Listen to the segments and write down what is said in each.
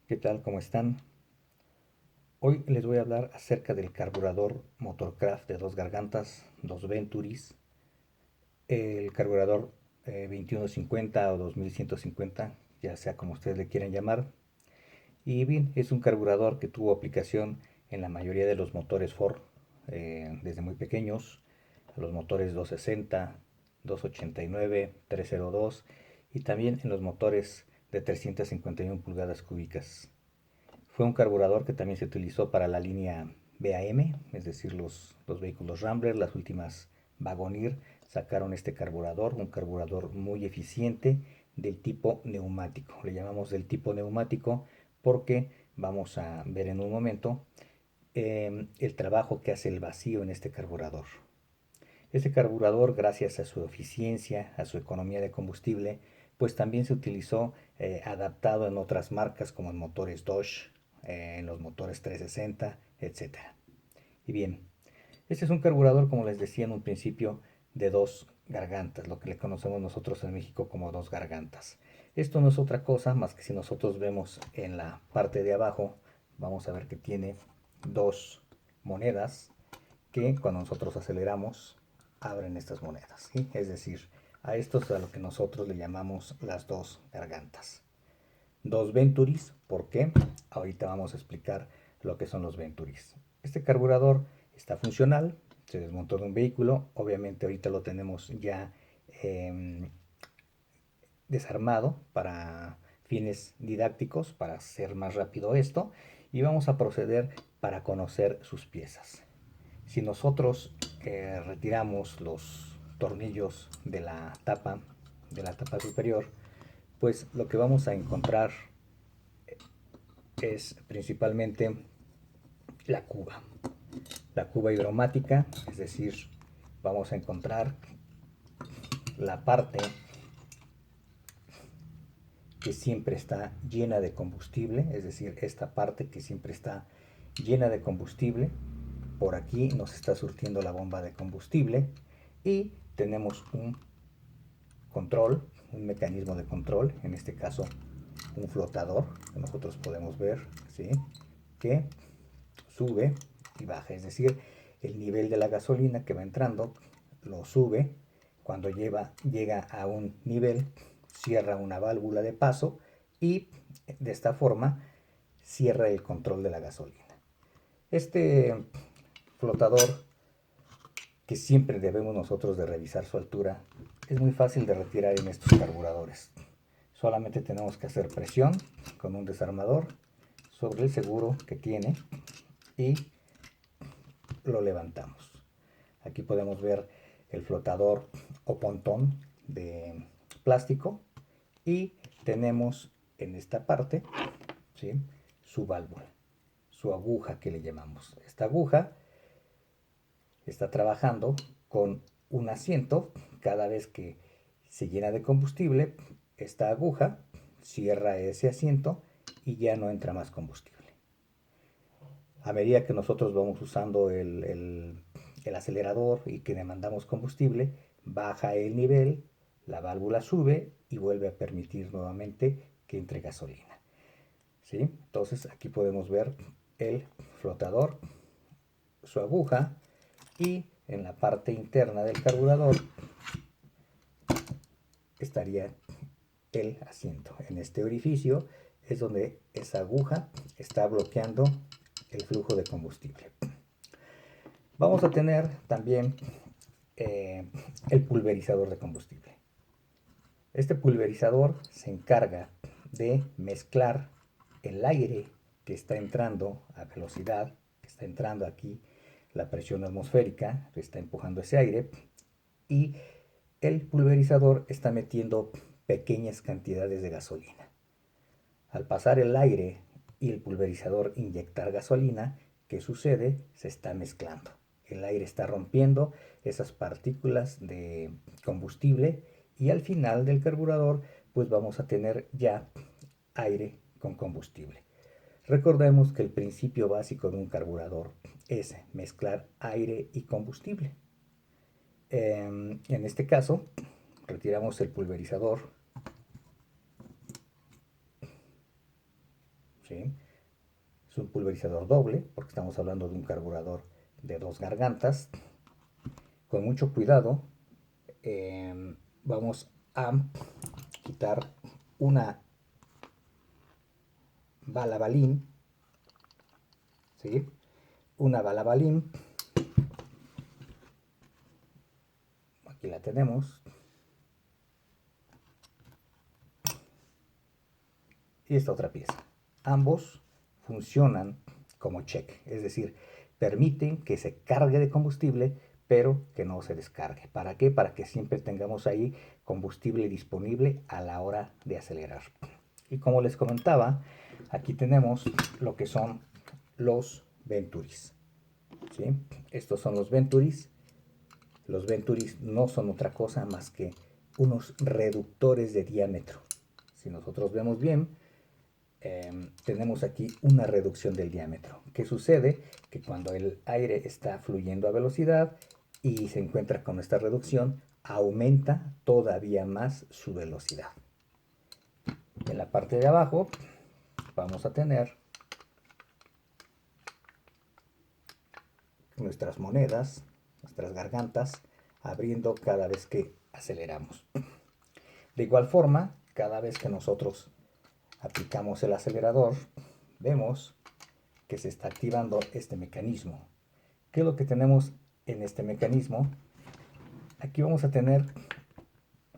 ¿Qué tal? ¿Cómo están? Hoy les voy a hablar acerca del carburador Motorcraft de dos gargantas, dos Venturis, el carburador 2150 o 2150, ya sea como ustedes le quieran llamar. Y bien, es un carburador que tuvo aplicación en la mayoría de los motores Ford, desde muy pequeños, a los motores 260, 289, 302 y también en los motores de 351 pulgadas cúbicas. Fue un carburador que también se utilizó para la línea BAM, es decir, los vehículos Rambler, las últimas Wagoneer sacaron este carburador, un carburador muy eficiente del tipo neumático. Le llamamos del tipo neumático porque vamos a ver en un momento el trabajo que hace el vacío en este carburador. Este carburador, gracias a su eficiencia, a su economía de combustible, pues también se utilizó adaptado en otras marcas como en motores Dodge, en los motores 360, etcétera. Y bien, este es un carburador, como les decía en un principio, de dos gargantas, lo que le conocemos nosotros en México como dos gargantas. Esto no es otra cosa más que si nosotros vemos en la parte de abajo, vamos a ver que tiene dos monedas que cuando nosotros aceleramos abren estas monedas, ¿sí? Es decir, a esto es a lo que nosotros le llamamos las dos gargantas. Dos Venturis, ¿por qué? Ahorita vamos a explicar lo que son los Venturis. Este carburador está funcional, se desmontó de un vehículo, obviamente ahorita lo tenemos ya eh, desarmado para fines didácticos, para hacer más rápido esto, y vamos a proceder para conocer sus piezas. Si nosotros retiramos los tornillos de la tapa superior, pues lo que vamos a encontrar es principalmente la cuba hidromática, es decir, vamos a encontrar la parte que siempre está llena de combustible, es decir, esta parte que siempre está llena de combustible. Por aquí nos está surtiendo la bomba de combustible y tenemos un control, un mecanismo de control, en este caso un flotador que nosotros podemos ver, ¿sí? Que sube y baja, es decir, el nivel de la gasolina que va entrando lo sube, cuando llega a un nivel, cierra una válvula de paso y de esta forma cierra el control de la gasolina. Este flotador, que siempre debemos nosotros de revisar su altura, es muy fácil de retirar en estos carburadores. Solamente tenemos que hacer presión con un desarmador sobre el seguro que tiene y lo levantamos. Aquí podemos ver el flotador o pontón de plástico y tenemos en esta parte, ¿sí?, su válvula, su aguja que le llamamos. Esta aguja está trabajando con un asiento. Cada vez que se llena de combustible, esta aguja cierra ese asiento y ya no entra más combustible. A medida que nosotros vamos usando el acelerador y que demandamos combustible, baja el nivel, la válvula sube y vuelve a permitir nuevamente que entre gasolina, ¿sí? Entonces aquí podemos ver el flotador, su aguja, y en la parte interna del carburador estaría el asiento. En este orificio es donde esa aguja está bloqueando el flujo de combustible. Vamos a tener también eh, el pulverizador de combustible. Este pulverizador se encarga de mezclar el aire que está entrando a velocidad, que está entrando aquí, la presión atmosférica, que está empujando ese aire, y el pulverizador está metiendo pequeñas cantidades de gasolina. Al pasar el aire y el pulverizador inyectar gasolina, ¿qué sucede? Se está mezclando. El aire está rompiendo esas partículas de combustible y al final del carburador pues vamos a tener ya aire con combustible. Recordemos que el principio básico de un carburador es mezclar aire y combustible. En este caso, retiramos el pulverizador ¿sí? Es un pulverizador doble, porque estamos hablando de un carburador de 2 gargantas. Con mucho cuidado vamos a quitar una bala balín, ¿sí? Una bala balín, aquí la tenemos, y esta otra pieza. Ambos funcionan como check, es decir, permiten que se cargue de combustible, pero que no se descargue. ¿Para qué? Para que siempre tengamos ahí combustible disponible a la hora de acelerar. Y como les comentaba, aquí tenemos lo que son los Venturis, ¿sí? Estos son los Venturis. Los Venturis no son otra cosa más que unos reductores de diámetro. Si nosotros vemos bien, tenemos aquí una reducción del diámetro. ¿Qué sucede? Que cuando el aire está fluyendo a velocidad y se encuentra con esta reducción, aumenta todavía más su velocidad. En la parte de abajo vamos a tener nuestras monedas, nuestras gargantas, abriendo cada vez que aceleramos. De igual forma, cada vez que nosotros aplicamos el acelerador, vemos que se está activando este mecanismo. ¿Qué es lo que tenemos en este mecanismo? Aquí vamos a tener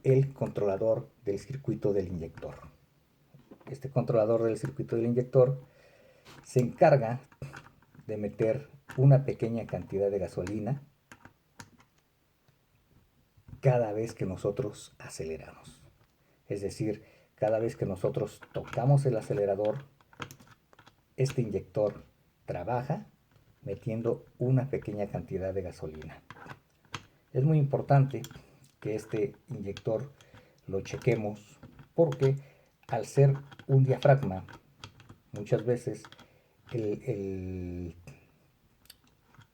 el controlador del circuito del inyector. Este controlador del circuito del inyector se encarga de meter una pequeña cantidad de gasolina cada vez que nosotros aceleramos. Es decir, cada vez que nosotros tocamos el acelerador, este inyector trabaja metiendo una pequeña cantidad de gasolina. Es muy importante que este inyector lo chequemos porque al ser un diafragma, muchas veces el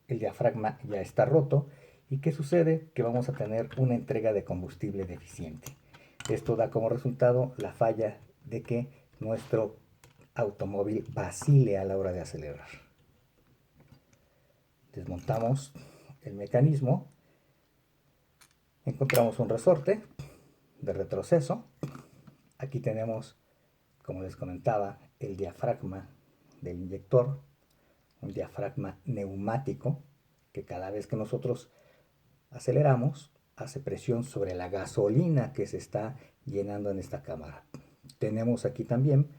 diafragma ya está roto. ¿Y qué sucede? Que vamos a tener una entrega de combustible deficiente. Esto da como resultado la falla de que nuestro automóvil vacile a la hora de acelerar. Desmontamos el mecanismo, encontramos un resorte de retroceso. Aquí tenemos, como les comentaba, el diafragma del inyector, un diafragma neumático que cada vez que nosotros aceleramos hace presión sobre la gasolina que se está llenando en esta cámara. Tenemos aquí también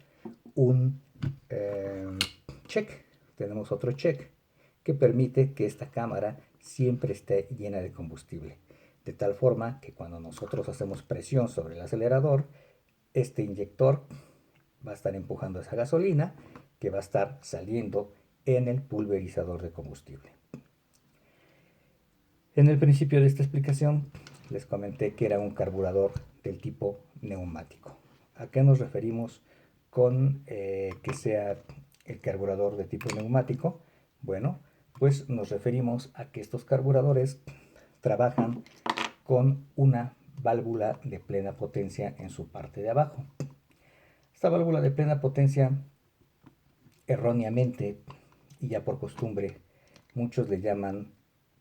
un check, tenemos otro check que permite que esta cámara siempre esté llena de combustible, de tal forma que cuando nosotros hacemos presión sobre el acelerador, este inyector va a estar empujando esa gasolina que va a estar saliendo en el pulverizador de combustible. En el principio de esta explicación les comenté que era un carburador del tipo neumático. ¿A qué nos referimos con que sea el carburador de tipo neumático? Bueno, pues nos referimos a que estos carburadores trabajan con una válvula de plena potencia en su parte de abajo. Esta válvula de plena potencia, erróneamente y ya por costumbre, muchos le llaman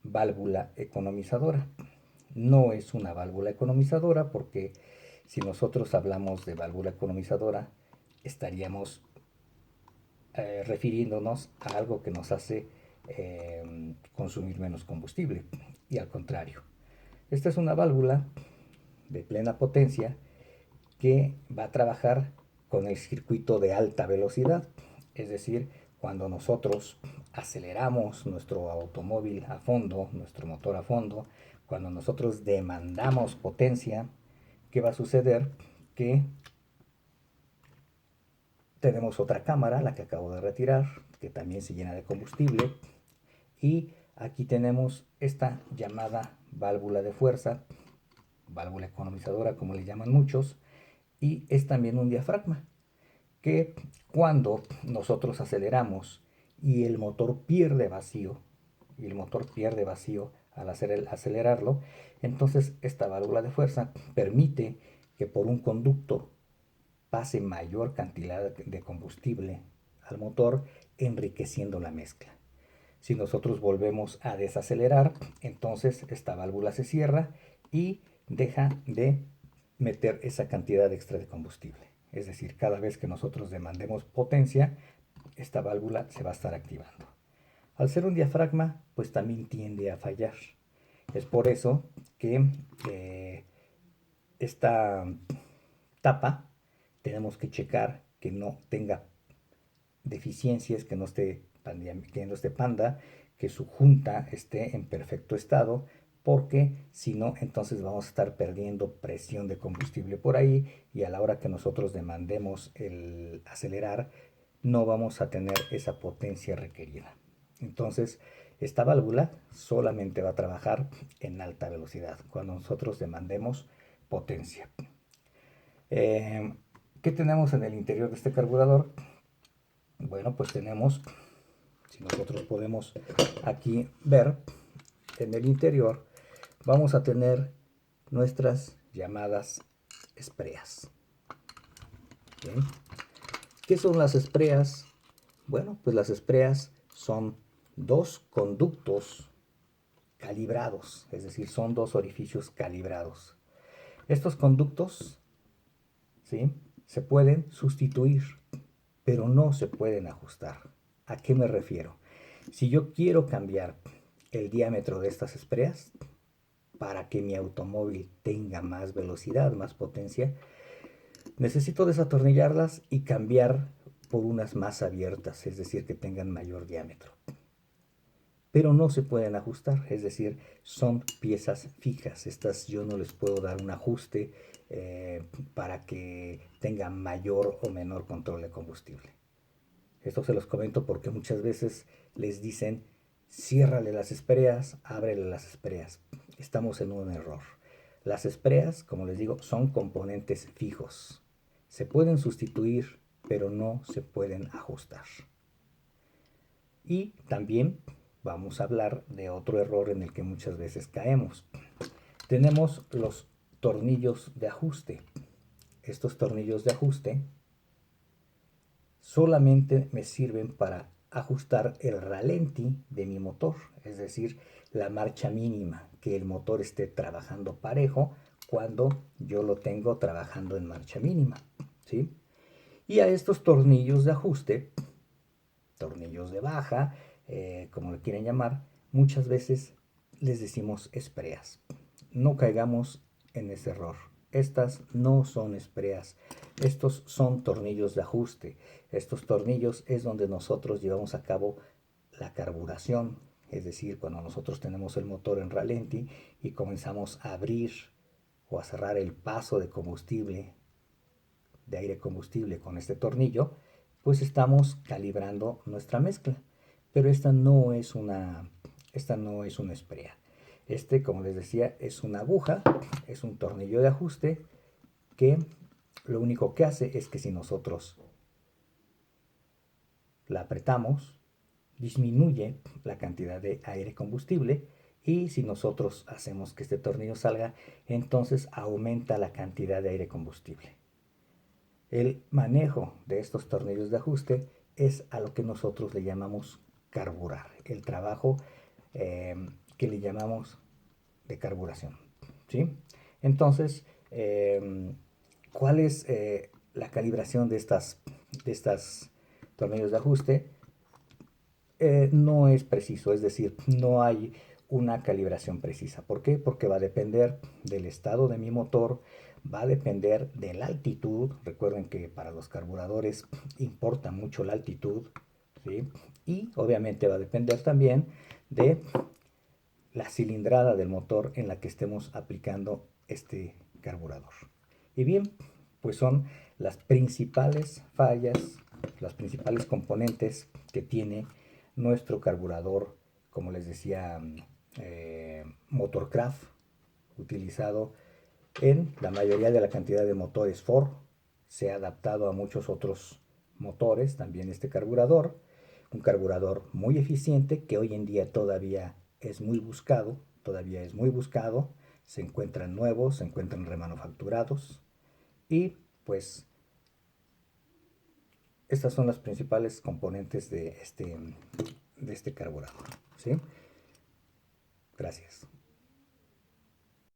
válvula economizadora. No es una válvula economizadora porque si nosotros hablamos de válvula economizadora estaríamos refiriéndonos a algo que nos hace consumir menos combustible, y al contrario. Esta es una válvula de plena potencia que va a trabajar con el circuito de alta velocidad, es decir, cuando nosotros aceleramos nuestro automóvil a fondo, nuestro motor a fondo, cuando nosotros demandamos potencia, ¿qué va a suceder? Que tenemos otra cámara, la que acabo de retirar, que también se llena de combustible, y aquí tenemos esta llamada válvula de fuerza, válvula economizadora como le llaman muchos, y es también un diafragma que cuando nosotros aceleramos y el motor pierde vacío, al acelerarlo, entonces esta válvula de fuerza permite que por un conducto pase mayor cantidad de combustible al motor, enriqueciendo la mezcla. Si nosotros volvemos a desacelerar, entonces esta válvula se cierra y deja de meter esa cantidad extra de combustible. Es decir, cada vez que nosotros demandemos potencia, esta válvula se va a estar activando. Al ser un diafragma, pues también tiende a fallar. Es por eso que esta tapa tenemos que checar que no tenga deficiencias, que no esté panda, que su junta esté en perfecto estado, porque si no, entonces vamos a estar perdiendo presión de combustible por ahí y a la hora que nosotros demandemos el acelerar, no vamos a tener esa potencia requerida. Entonces, esta válvula solamente va a trabajar en alta velocidad cuando nosotros demandemos potencia. ¿Qué tenemos en el interior de este carburador? Bueno, pues tenemos, si nosotros podemos aquí ver, en el interior vamos a tener nuestras llamadas espreas. ¿Bien? ¿Qué son las espreas? Bueno, pues las espreas son dos conductos calibrados, es decir, son dos orificios calibrados. Estos conductos, ¿sí?, se pueden sustituir, pero no se pueden ajustar. ¿A qué me refiero? Si yo quiero cambiar el diámetro de estas espreas para que mi automóvil tenga más velocidad, más potencia, necesito desatornillarlas y cambiar por unas más abiertas, es decir, que tengan mayor diámetro. Pero no se pueden ajustar, es decir, son piezas fijas. Estas yo no les puedo dar un ajuste para que tenga mayor o menor control de combustible. Esto se los comento porque muchas veces les dicen, ciérrale las espreas, ábrele las espreas. Estamos en un error. Las espreas, como les digo, son componentes fijos. Se pueden sustituir, pero no se pueden ajustar. Y también vamos a hablar de otro error en el que muchas veces caemos. Tenemos los tornillos de ajuste. Estos tornillos de ajuste solamente me sirven para ajustar el ralenti de mi motor, es decir, la marcha mínima, que el motor esté trabajando parejo cuando yo lo tengo trabajando en marcha mínima, ¿sí? Y a estos tornillos de ajuste, tornillos de baja, como lo quieren llamar, muchas veces les decimos espreas. No caigamos en ese error. Estas no son espreas, estos son tornillos de ajuste. Estos tornillos es donde nosotros llevamos a cabo la carburación, es decir, cuando nosotros tenemos el motor en ralenti y comenzamos a abrir o a cerrar el paso de combustible, de aire combustible con este tornillo, pues estamos calibrando nuestra mezcla. Pero esta no es una esprea. Como les decía, es una aguja, es un tornillo de ajuste que lo único que hace es que si nosotros la apretamos, disminuye la cantidad de aire combustible y si nosotros hacemos que este tornillo salga, entonces aumenta la cantidad de aire combustible. El manejo de estos tornillos de ajuste es a lo que nosotros le llamamos carburar, el trabajo que le llamamos de carburación, ¿sí? Entonces, ¿cuál es la calibración de estas tornillos de ajuste? No es preciso, es decir, no hay una calibración precisa. ¿Por qué? Porque va a depender del estado de mi motor, va a depender de la altitud. Recuerden que para los carburadores importa mucho la altitud, ¿sí? Y obviamente va a depender también de la cilindrada del motor en la que estemos aplicando este carburador. Y bien, pues son las principales fallas, las principales componentes que tiene nuestro carburador, como les decía, Motorcraft, utilizado en la mayoría de la cantidad de motores Ford. Se ha adaptado a muchos otros motores, también este carburador, un carburador muy eficiente que hoy en día todavía es muy buscado, se encuentran nuevos, se encuentran remanufacturados y pues Estas son las principales componentes de este carburador, ¿sí? Gracias.